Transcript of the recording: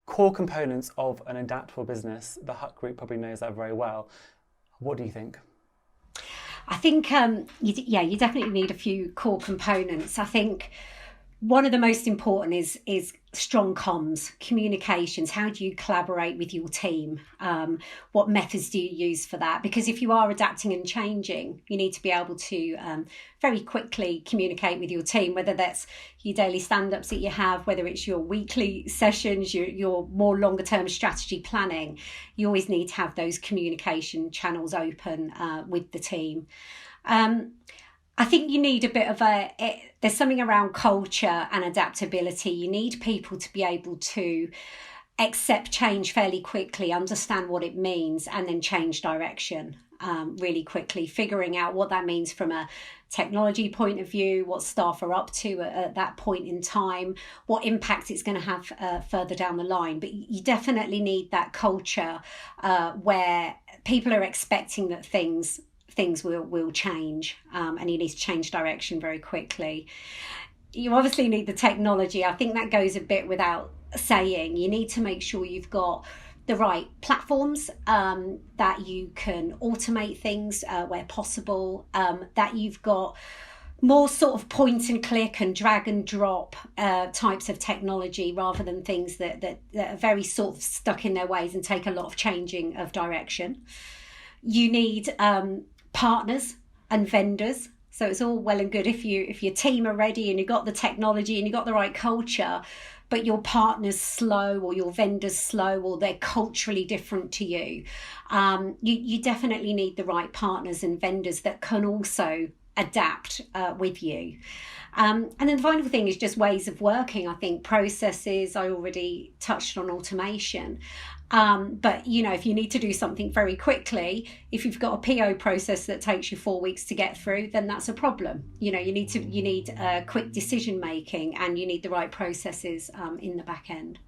core components of an adaptable business. The Hut Group probably knows that very well. What do you think? I think, you definitely need a few core components. I think one of the most important is strong comms, communications. How do you collaborate with your team? What methods do you use for that? Because if you are adapting and changing, you need to be able to very quickly communicate with your team, whether that's your daily stand-ups that you have, whether it's your weekly sessions, your more longer term strategy planning. You always need to have those communication channels open with the team. I think you need a bit of there's something around culture and adaptability. You need people to be able to accept change fairly quickly, understand what it means, and then change direction really quickly, figuring out what that means from a technology point of view, what staff are up to at that point in time, what impact it's going to have further down the line. But you definitely need that culture where people are expecting that things will change, and you need to change direction very quickly. You obviously need the technology. I think that goes a bit without saying. You need to make sure you've got the right platforms, that you can automate things where possible, that you've got more sort of point and click and drag and drop types of technology, rather than things that are very sort of stuck in their ways and take a lot of changing of direction. You need partners and vendors. So it's all well and good if your team are ready and you've got the technology and you've got the right culture, but your partner's slow or your vendor's slow or they're culturally different to you. You definitely need the right partners and vendors that can also adapt with you. And then the final thing is just ways of working. I think processes, I already touched on automation. But, if you need to do something very quickly, if you've got a PO process that takes you 4 weeks to get through, then that's a problem. You need quick decision making, and you need the right processes in the back end.